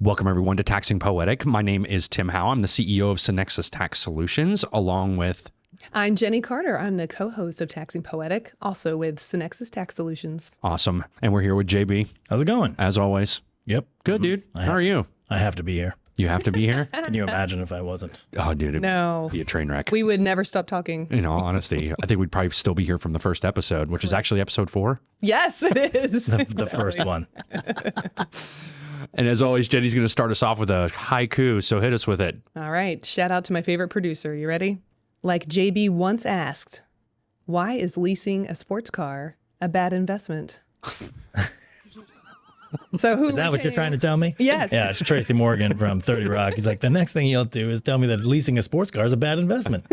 Welcome, everyone, to Taxing Poetic. My name is Tim Howe. I'm the CEO of Synexus Tax Solutions, along with... I'm Jenny Carter. I'm the co-host of Taxing Poetic, also with Synexus Tax Solutions. Awesome. And we're here with JB. How's it going? As always. Yep. Good, dude. How are you? I have to be here. You have to be here? Can you imagine if I wasn't? Oh, dude, it'd No. be a train wreck. We would never stop talking. In all honesty, I think we'd probably still be here from the first episode, which is actually episode 4. Yes, it is. The first one. And as always, Jenny's going to start us off with a haiku, so hit us with it. All right. Shout out to my favorite producer. You ready? Like JB once asked, why is leasing a sports car a bad investment? So who Is that what you're trying to tell me? Yes. Yeah, it's Tracy Morgan from 30 Rock. He's like, the next thing you'll do is tell me that leasing a sports car is a bad investment.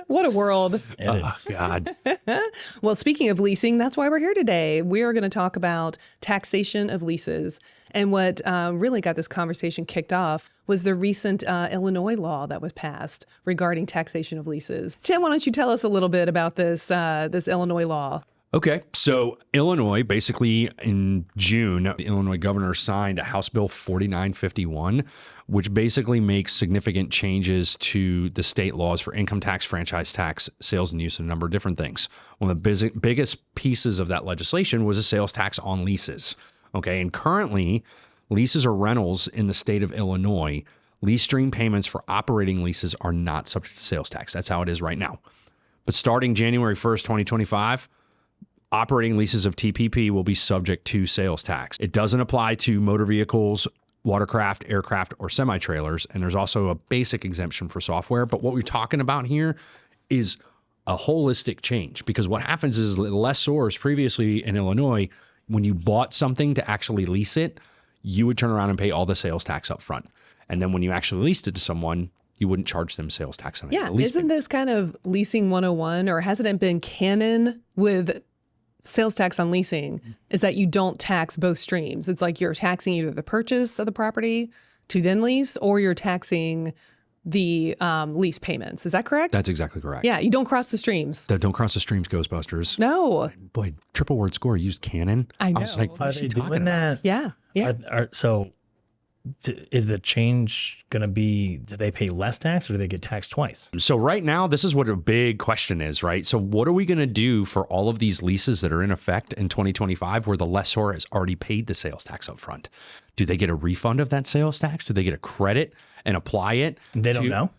What a world. It is. God. Well, speaking of leasing, that's why we're here today. We are going to talk about taxation of leases. And what really got this conversation kicked off was the recent Illinois law that was passed regarding taxation of leases. Tim, why don't you tell us a little bit about this Illinois law? Okay, so Illinois, basically in June, the Illinois governor signed a House Bill 4951, which basically makes significant changes to the state laws for income tax, franchise tax, sales and use, and a number of different things. One of the biggest pieces of that legislation was a sales tax on leases. Okay, and currently, leases or rentals in the state of Illinois, lease stream payments for operating leases are not subject to sales tax. That's how it is right now. But starting January 1st, 2025, operating leases of TPP will be subject to sales tax. It doesn't apply to motor vehicles, watercraft, aircraft, or semi-trailers. And there's also a basic exemption for software. But what we're talking about here is a holistic change, because what happens is lessors previously in Illinois, when you bought something to actually lease it, you would turn around and pay all the sales tax up front. And then when you actually leased it to someone, you wouldn't charge them sales tax on it. Yeah, isn't this kind of leasing 101, or hasn't it been canon with sales tax on leasing is that you don't tax both streams? It's like you're taxing either the purchase of the property to then lease, or you're taxing the lease payments. Is that correct? That's exactly correct. Yeah, you don't cross the streams. Don't cross the streams, Ghostbusters. No. Boy, triple word score used canon. I know. was like, what Are is they she talking doing about? that? Yeah. Yeah. So is the change going to be, do they pay less tax or do they get taxed twice? So right now, this is what a big question is, right? So what are we going to do for all of these leases that are in effect in 2025 where the lessor has already paid the sales tax up front? Do they get a refund of that sales tax? Do they get a credit and apply it? They don't know?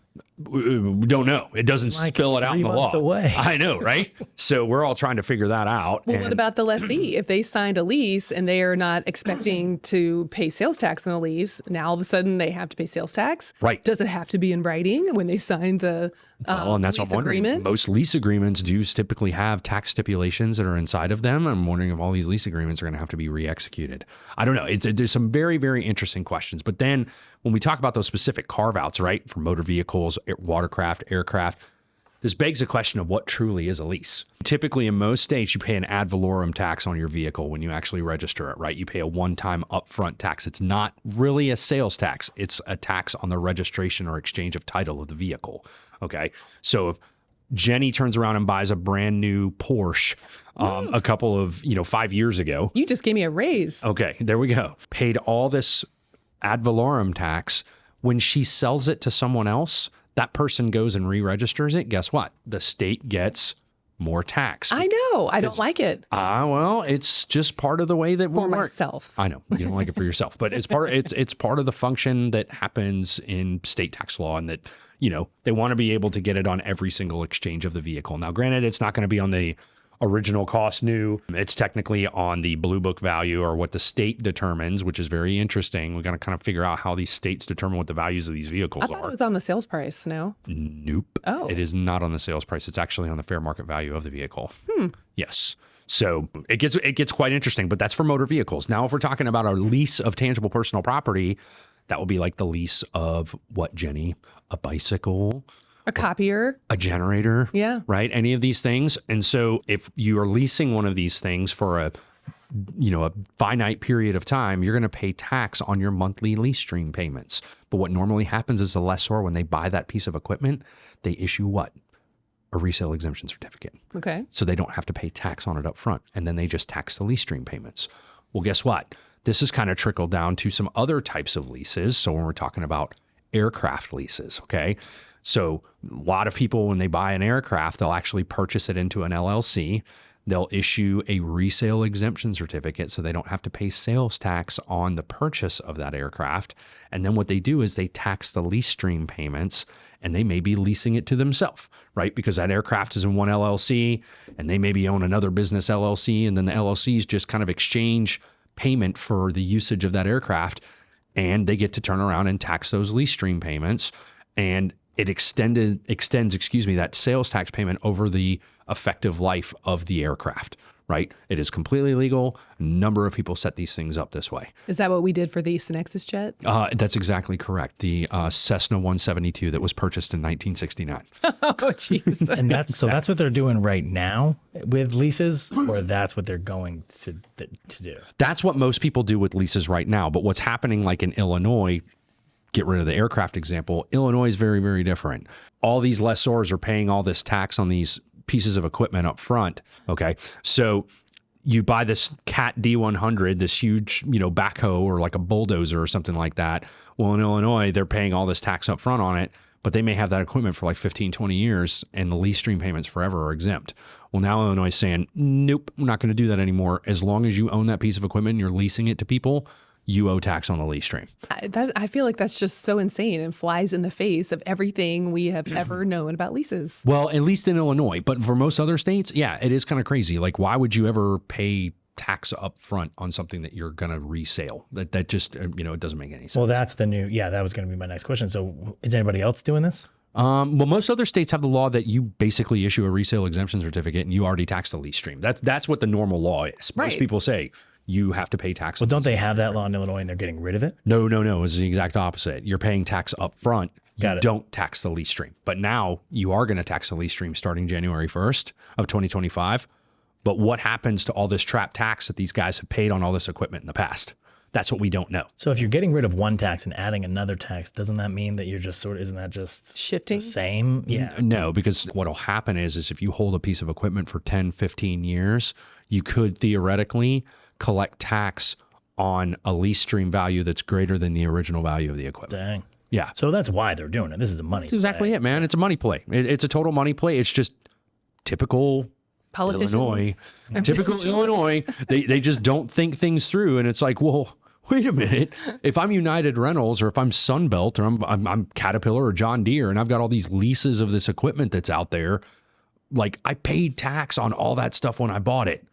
We don't know. It doesn't like spell it out in 3 the law. months away. I know, right? So we're all trying to figure that out. Well, what about the lessee? If they signed a lease and they are not expecting to pay sales tax on the lease, now all of a sudden they have to pay sales tax? Right. Does it have to be in writing when they sign the Well, and that's what lease I'm wondering. agreement? Most lease agreements do typically have tax stipulations that are inside of them. I'm wondering if all these lease agreements are going to have to be re-executed. I don't know. There's some very, very interesting questions. But then when we talk about those specific carve-outs, right, for motor vehicles, watercraft, aircraft, this begs the question of what truly is a lease. Typically, in most states, you pay an ad valorem tax on your vehicle when you actually register it, right? You pay a one-time upfront tax. It's not really a sales tax. It's a tax on the registration or exchange of title of the vehicle, okay? So if Jenny turns around and buys a brand new Porsche a couple of, 5 years ago. You just gave me a raise. Okay, there we go. Paid all this ad valorem tax. When she sells it to someone else, that person goes and re-registers it. Guess what? The state gets more tax. I know. I don't like it Well, it's just part of the way that we for work. myself. I know you don't like it for yourself, but it's part of the function that happens in state tax law, and that they want to be able to get it on every single exchange of the vehicle. Now, granted, it's not going to be on the original cost new. It's technically on the Blue Book value, or what the state determines, which is very interesting. We got to kind of figure out how these states determine what the values of these vehicles I thought it was on the sales price. No. Nope. Oh. It is not on the sales price. It's actually on the fair market value of the vehicle. Yes. So it gets quite interesting, but that's for motor vehicles. Now, if we're talking about a lease of tangible personal property, that will be like the lease of what, Jenny? A bicycle, A copier. a generator, Yeah. right? Any of these things. And so if you are leasing one of these things for a finite period of time, you're going to pay tax on your monthly lease stream payments. But what normally happens is the lessor, when they buy that piece of equipment, they issue what? A resale exemption certificate. Okay. So they don't have to pay tax on it up front. And then they just tax the lease stream payments. Well, guess what? this has kind of trickled down to some other types of leases. So when we're talking about aircraft leases, okay? So a lot of people, when they buy an aircraft, they'll actually purchase it into an LLC. They'll issue a resale exemption certificate so they don't have to pay sales tax on the purchase of that aircraft. And then what they do is they tax the lease stream payments, and they may be leasing it to themselves, right? Because that aircraft is in one LLC and they maybe own another business LLC, and then the LLCs just kind of exchange payment for the usage of that aircraft, and they get to turn around and tax those lease stream payments. And it extends, that sales tax payment over the effective life of the aircraft, right? It is completely legal. A number of people set these things up this way. Is that what we did for the Synexus jet? That's exactly correct. The Cessna 172 that was purchased in 1969. Oh, jeez. And that's what they're doing right now with leases, or that's what they're going to do? That's what most people do with leases right now. But what's happening, like in Illinois, get rid of the aircraft example, Illinois is very, very different. All these lessors are paying all this tax on these pieces of equipment up front. Okay. So you buy this Cat D100, this huge, backhoe or like a bulldozer or something like that. Well, in Illinois, they're paying all this tax up front on it, but they may have that equipment for like 15, 20 years, and the lease stream payments forever are exempt. Well, now Illinois is saying, nope, we're not going to do that anymore. As long as you own that piece of equipment and you're leasing it to people, you owe tax on the lease stream. I feel like that's just so insane and flies in the face of everything we have ever known about leases. Well, at least in Illinois, but for most other states, yeah, it is kind of crazy. Like, why would you ever pay tax up front on something that you're going to resale? That just, it doesn't make any sense. Well, that's that was going to be my next question. So is anybody else doing this? Well, most other states have the law that you basically issue a resale exemption certificate and you already tax the lease stream. That's what the normal law is. Right. Most people say you have to pay tax. Well, don't they have that law in Illinois and they're getting rid of it? No. It's the exact opposite. You're paying tax up front. You don't tax the lease stream. But now you are going to tax the lease stream starting January 1st of 2025. But what happens to all this trapped tax that these guys have paid on all this equipment in the past? That's what we don't know. So if you're getting rid of one tax and adding another tax, doesn't that mean that you're just isn't that just shifting? The same? Yeah. No, because what'll happen is if you hold a piece of equipment for 10, 15 years, you could theoretically collect tax on a lease stream value that's greater than the original value of the equipment. Dang. Yeah. So that's why they're doing it. This is a money That's exactly play. it, man. It's a money play. It's a total money play. It's just typical Politicians. Illinois. Typical Illinois. They just don't think things through. And it's like, well, wait a minute. If I'm United Rentals or if I'm Sunbelt or I'm Caterpillar or John Deere and I've got all these leases of this equipment that's out there, like I paid tax on all that stuff when I bought it.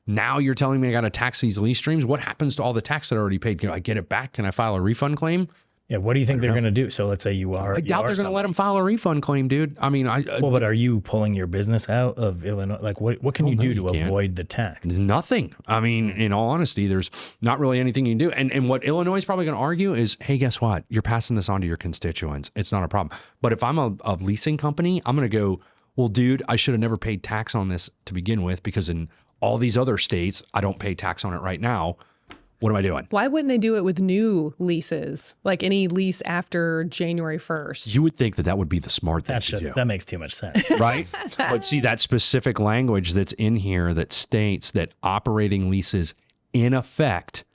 Now you're telling me I got to tax these lease streams? What happens to all the tax that I already paid? Can I get it back? Can I file a refund claim? Yeah. What do you think they're going to do? So let's say you are. I doubt they're going to let them file a refund claim, dude. I mean, well, but are you pulling your business out of Illinois? Like, what can you do to avoid the tax? Nothing. I mean, in all honesty, there's not really anything you can do. And what Illinois is probably going to argue is, hey, guess what? You're passing this on to your constituents. It's not a problem. But if I'm a leasing company, I'm going to go, well, dude, I should have never paid tax on this to begin with because in all these other states, I don't pay tax on it right now. What am I doing? Why wouldn't they do it with new leases? Like any lease after January 1st? You would think that would be the smart thing to do. That makes too much sense. Right? But see, that specific language that's in here that states that operating leases in effect,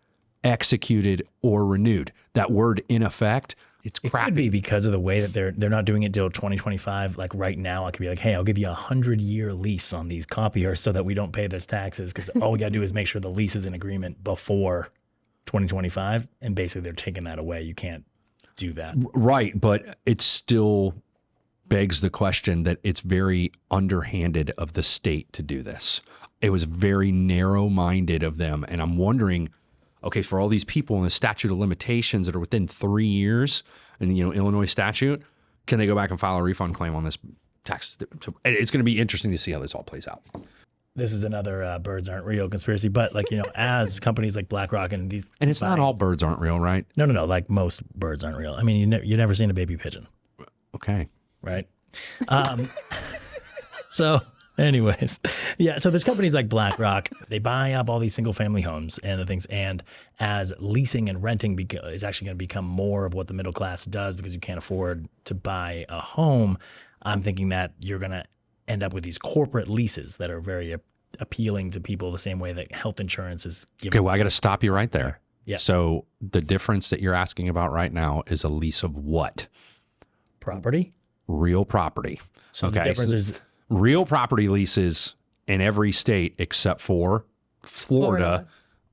executed or renewed. That word in effect, it's crappy. It could be because of the way that they're not doing it till 2025. Like right now, I could be like, hey, I'll give you 100-year lease on these copiers so that we don't pay this taxes because all we got to do is make sure the lease is in agreement before 2025. And basically they're taking that away. You can't do that. Right. But it still begs the question that it's very underhanded of the state to do this. It was very narrow-minded of them. And I'm wondering, okay, for all these people in the statute of limitations that are within 3 years in Illinois statute, can they go back and file a refund claim on this tax? It's going to be interesting to see how this all plays out. This is another birds aren't real conspiracy, but as companies like BlackRock and these, and it's not all birds aren't real, right? No. Like most birds aren't real. I mean, you never seen a baby pigeon. Okay. Right. So anyways, yeah. So there's companies like BlackRock. They buy up all these single family homes and the things. And as leasing and renting is actually going to become more of what the middle class does because you can't afford to buy a home, I'm thinking that you're going to end up with these corporate leases that are very appealing to people the same way that health insurance is given. Okay, well, I got to stop you right there. Yeah. So the difference that you're asking about right now is a lease of what? Property. Real property. So the difference is real property leases in every state except for Florida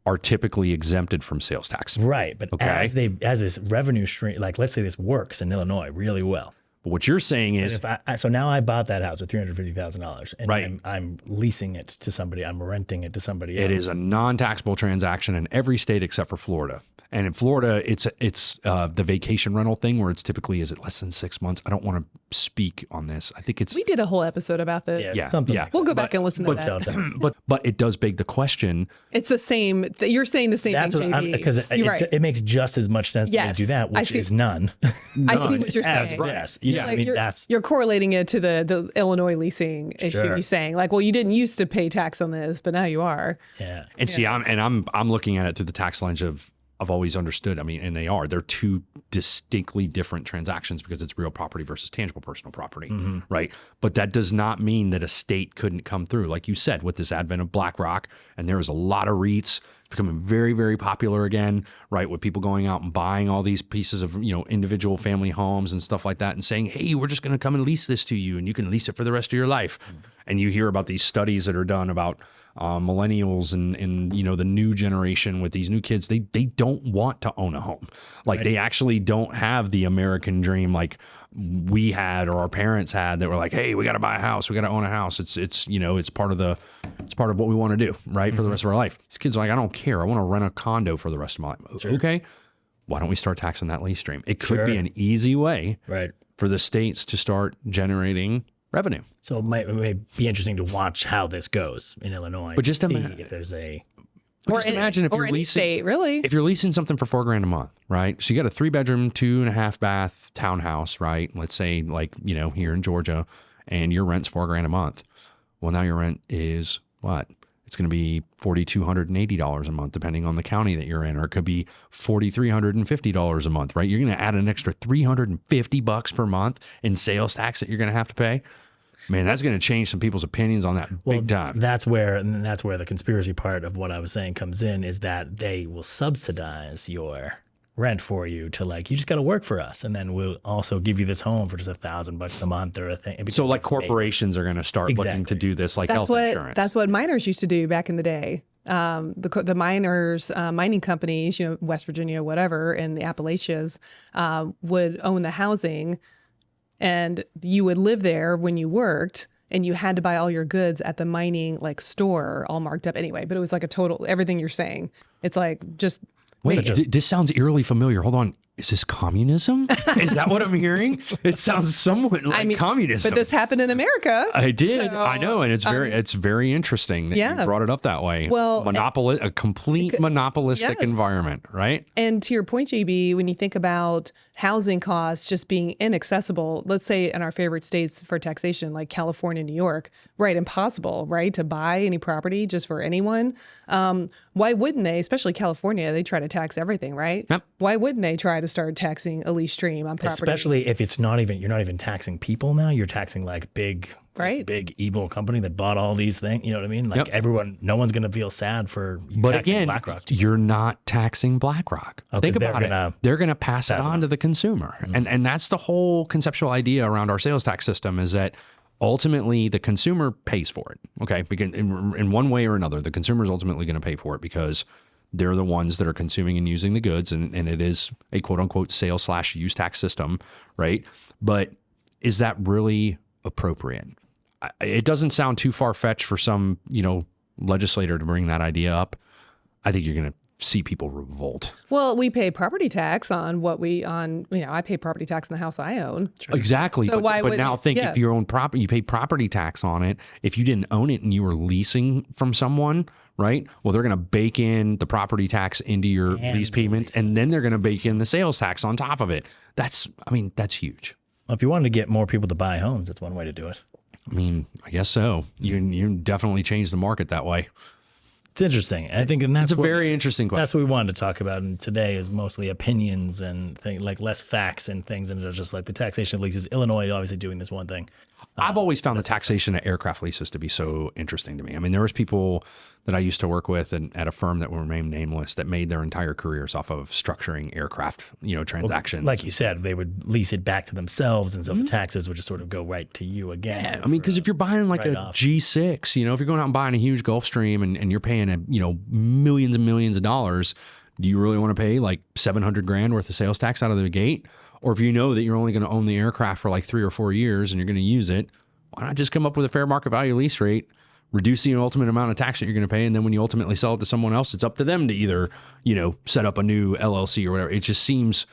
are typically exempted from sales tax. right, but Okay. as this revenue stream, like let's say this works in Illinois really well. But what you're saying is If so now I bought that house with $350,000, and Right. I'm leasing it to somebody. I'm renting it to somebody else. it is a non-taxable transaction in every state except for Florida. And in Florida, it's the vacation rental thing where it's typically, is it less than 6 months? I don't want to speak on this. I think it's We did a whole episode about this. yeah, something. yeah. Like We'll go back and listen to that. but it does beg the question. It's the same. You're saying the same That's thing, what JB. because You're right. it makes just as much sense Yes, to do that, I which see. is none. I see what you're As saying. this. You know what I Like mean? you're, That's you're correlating it to the Illinois leasing issue. Sure. You're saying like, well, you didn't used to pay tax on this, but now you are. yeah. And see, I'm looking at it through the tax lens of I've always understood. I mean, and they're two distinctly different transactions because it's real property versus tangible personal property, right? But that does not mean that a state couldn't come through, like you said, with this advent of BlackRock, and there is a lot of REITs becoming very, very popular again, right? With people going out and buying all these pieces of individual family homes and stuff like that, and saying, "Hey, we're just going to come and lease this to you, and you can lease it for the rest of your life." And you hear about these studies that are done about millennials and the new generation with these new kids. They don't want to own a home. Like they actually don't have the American dream like we had or our parents had that were like, hey, we got to buy a house, we got to own a house. It's part of what we want to do, right, for the rest of our life. These kids are like, I don't care. I want to rent a condo for the rest of my life. Okay, why don't we start taxing that lease stream? It could be an easy way Right. for the states to start generating revenue. So it might be interesting to watch how this goes in Illinois. But just to see imagine- if there's a But just imagine if or you're any leasing, state, really. if you're leasing something for $4,000 a month, right? So you got a 3-bedroom, 2.5 bath townhouse, right? Let's say like, here in Georgia, and your rent's $4,000 a month. Well, now your rent is what? It's going to be $4,280 a month, depending on the county that you're in, or it could be $4,350 a month, right? You're going to add an extra $350 per month in sales tax that you're going to have to pay. Man, that's going to change some people's opinions on that big time. That's where the conspiracy part of what I was saying comes in, is that they will subsidize your rent for you to you just got to work for us, and then we'll also give you this home for just $1,000 a month or a thing. So like corporations are going to start looking to do this, like health insurance. That's what miners used to do back in the day. The miners, mining companies, West Virginia, whatever, in the Appalachians, would own the housing, and you would live there when you worked, and you had to buy all your goods at the mining store, all marked up anyway. But it was like a total everything you're saying. It's like just Wait, this sounds eerily familiar. Hold on. Is this communism? Is that what I'm hearing? It sounds somewhat like communism. But this happened in America. I did. So, I know. And it's very interesting that you brought it up that way. Well, a complete monopolistic environment, right? And to your point, JB, when you think about housing costs just being inaccessible, let's say in our favorite states for taxation, like California, New York, right? Impossible, right? To buy any property just for anyone. Why wouldn't they, especially California, they try to tax everything, right? Yep. Why wouldn't they try to start taxing a lease stream on property? Especially if you're not even taxing people now, you're taxing big, Right. big evil company that bought all these things. You know what I mean? No one's going to feel sad for you But taxing again, BlackRock. you're not taxing BlackRock. Think about it. They're going to pass it on to the consumer. And that's the whole conceptual idea around our sales tax system, is that ultimately the consumer pays for it. Okay. Because in one way or another, the consumer is ultimately going to pay for it because they're the ones that are consuming and using the goods. And it is a quote unquote sales/use tax system. Right. But is that really appropriate? It doesn't sound too far fetched for some, legislator to bring that idea up. I think you're going to see people revolt. Well, we pay property tax on I pay property tax on the house I own. Exactly. So but now think if you own property, you pay property tax on it. If you didn't own it and you were leasing from someone, right? Well, they're going to bake in the property tax into your lease payment, and then they're going to bake in the sales tax on top of it. That's huge. Well, if you wanted to get more people to buy homes, that's one way to do it. I guess so. You definitely change the market that way. It's interesting. I think, and that's It's a very interesting question. That's what we wanted to talk about. And today is mostly opinions and like less facts and things. And it's just like the taxation of leases. Illinois obviously doing this one thing. I've always found the taxation of aircraft leases to be so interesting to me. I mean, there was people that I used to work with at a firm that will remain nameless that made their entire careers off of structuring aircraft, transactions. Like you said, they would lease it back to themselves, and so the taxes would just sort of go right to you again. Yeah, I mean, because if you're buying like a G6, if you're going out and buying a huge Gulfstream and you're paying millions and millions of dollars, do you really want to pay like $700,000 worth of sales tax out of the gate? Or if you know that you're only going to own the aircraft for like 3 or 4 years and you're going to use it, why not just come up with a fair market value lease rate, reduce the ultimate amount of tax that you're going to pay, and then when you ultimately sell it to someone else, it's up to them to either, set up a new LLC or whatever. It just seems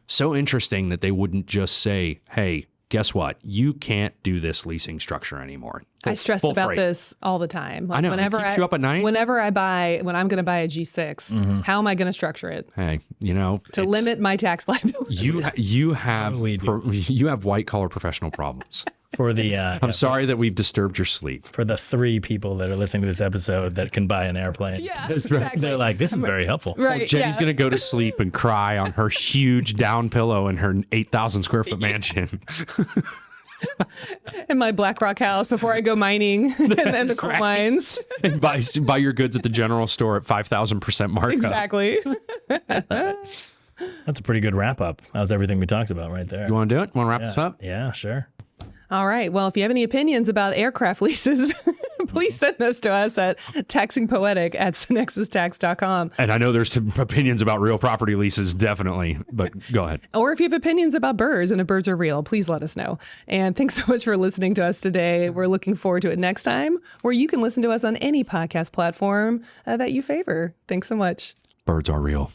so interesting that they wouldn't just say, hey, guess what? You can't do this leasing structure anymore. I stress Full about freight. this all the time. Like I know. It keeps you up at night. when I'm going to buy a G6, how am I going to structure it? Hey, To limit my tax liability. you have white collar professional problems. For the I'm sorry that we've disturbed your sleep. for the 3 people that are listening to this episode that can buy an airplane. Yeah, That's right. exactly. They're like, this is very helpful. Right. Jenny's yeah. going to go to sleep and cry on her huge down pillow in her 8,000 square foot mansion. In my BlackRock house before I go mining and the coal mines. And buy your goods at the general store at 5,000% markup. Exactly. That's a pretty good wrap up. That was everything we talked about right there. You want to do it? Want to wrap this up? Yeah, sure. All right. Well, if you have any opinions about aircraft leases, please send those to us at taxingpoetic@synexustax.com. And I know there's opinions about real property leases, definitely, but go ahead. Or if you have opinions about birds and if birds are real, please let us know. And thanks so much for listening to us today. We're looking forward to it next time, where you can listen to us on any podcast platform that you favor. Thanks so much. Birds are real.